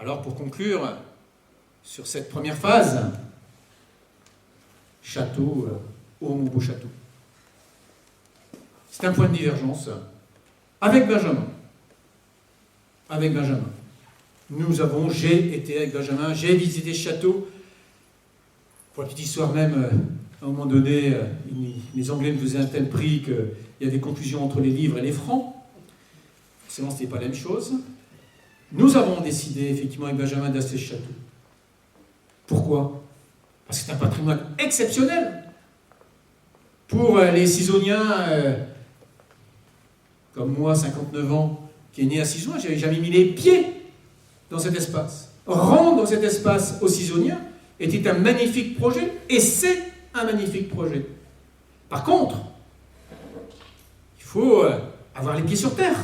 Alors, pour conclure sur cette première phase, château, ô mon beau château. C'est un point de divergence avec Benjamin. Avec Benjamin. J'ai été avec Benjamin, j'ai visité ce château. Pour la petite histoire même, à un moment donné, les Anglais me faisaient un tel prix qu'il y avait confusion entre les livres et les francs. Forcément, ce n'était pas la même chose. Nous avons décidé, effectivement, avec Benjamin, d'acheter ce château. Pourquoi? Parce que c'est un patrimoine exceptionnel. Pour les Cisoniens, comme moi, 59 ans, qui est né à Cisoin, je n'avais jamais mis les pieds dans cet espace. Rendre cet espace aux Cisoniens était un magnifique projet, et c'est un magnifique projet. Par contre, il faut avoir les pieds sur terre.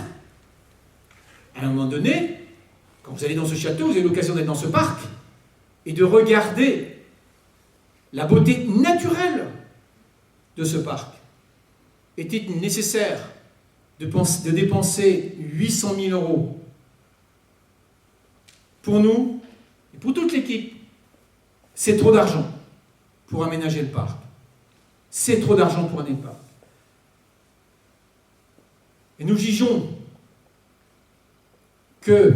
À un moment donné, quand vous allez dans ce château, vous avez l'occasion d'être dans ce parc et de regarder la beauté naturelle de ce parc. Était-il nécessaire de dépenser 800 000 € pour nous et pour toute l'équipe? C'est trop d'argent pour aménager le parc. C'est trop d'argent pour un parc. Et nous jugeons que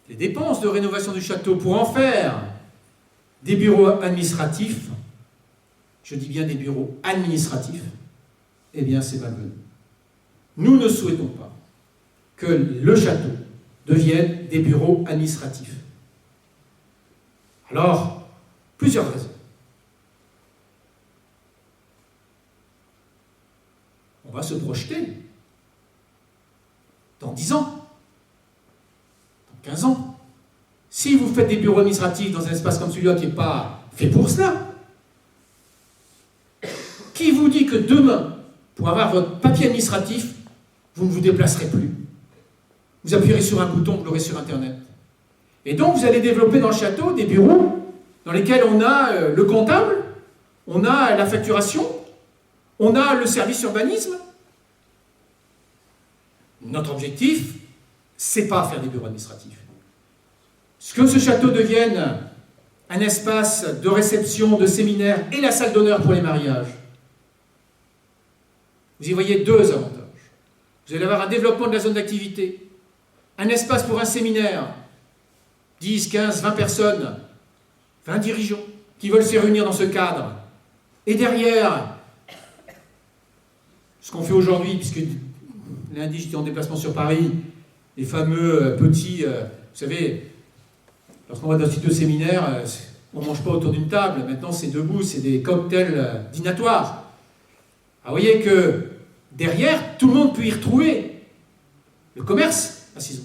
les dépenses de rénovation du château pour en faire des bureaux administratifs, je dis bien des bureaux administratifs, eh bien c'est malvenu. Nous ne souhaitons pas que le château devienne des bureaux administratifs. Alors, plusieurs raisons. On va se projeter dans 10 ans, dans 15 ans. Si vous faites des bureaux administratifs dans un espace comme celui-là qui n'est pas fait pour cela, qui vous dit que demain, pour avoir votre papier administratif, vous ne vous déplacerez plus? Vous appuierez sur un bouton, vous l'aurez sur Internet. Et donc, vous allez développer dans le château des bureaux dans lesquels on a le comptable, on a la facturation, on a le service urbanisme. Notre objectif, c'est pas faire des bureaux administratifs. Ce que ce château devienne un espace de réception, de séminaire et la salle d'honneur pour les mariages. Vous y voyez deux avantages. Vous allez avoir un développement de la zone d'activité, un espace pour un séminaire, 10, 15, 20 personnes, 20 dirigeants qui veulent se réunir dans ce cadre. Et derrière, ce qu'on fait aujourd'hui, puisque lundi j'étais en déplacement sur Paris, les fameux petits, vous savez, lorsqu'on va dans ce type de séminaire, on ne mange pas autour d'une table, maintenant c'est debout, c'est des cocktails dînatoires. Alors, vous voyez que derrière, tout le monde peut y retrouver le commerce à Cizon.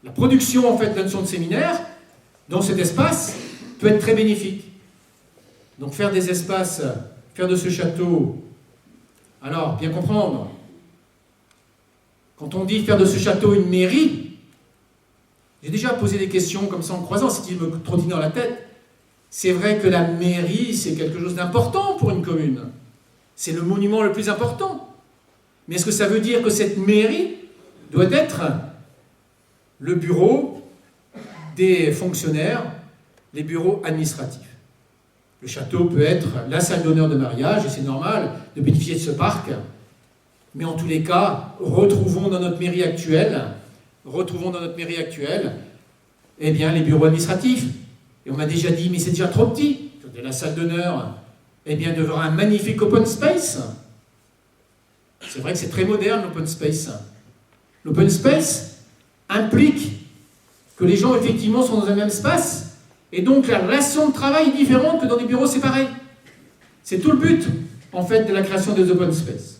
La production en fait d'un son de séminaire dans cet espace peut être très bénéfique. Donc faire des espaces, faire de ce château, alors bien comprendre, quand on dit faire de ce château une mairie, j'ai déjà posé des questions comme ça en croisant, ce qui me trottinait dans la tête. C'est vrai que la mairie, c'est quelque chose d'important pour une commune. C'est le monument le plus important. Mais est-ce que ça veut dire que cette mairie doit être le bureau des fonctionnaires, les bureaux administratifs? Le château peut être la salle d'honneur de mariage, et c'est normal de bénéficier de ce parc. Mais en tous les cas, retrouvons dans notre mairie actuelle, eh bien, les bureaux administratifs. Et on m'a déjà dit, mais c'est déjà trop petit. De la salle d'honneur, eh bien, devant un magnifique open space. C'est vrai que c'est très moderne, l'open space. L'open space implique que les gens, effectivement, sont dans un même espace, et donc la relation de travail est différente que dans des bureaux séparés. C'est tout le but, en fait, de la création des open space.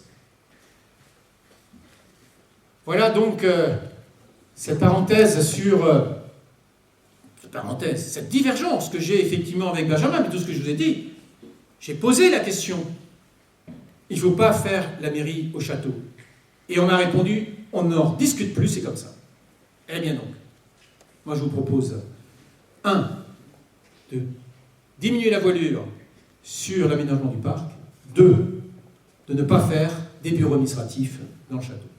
Voilà donc cette parenthèse sur... cette divergence que j'ai effectivement avec Benjamin, mais tout ce que je vous ai dit, j'ai posé la question. Il ne faut pas faire la mairie au château. Et on m'a répondu, on n'en discute plus, c'est comme ça. Eh bien donc, moi je vous propose, 1, de diminuer la voilure sur l'aménagement du parc, 2, de ne pas faire des bureaux administratifs dans le château.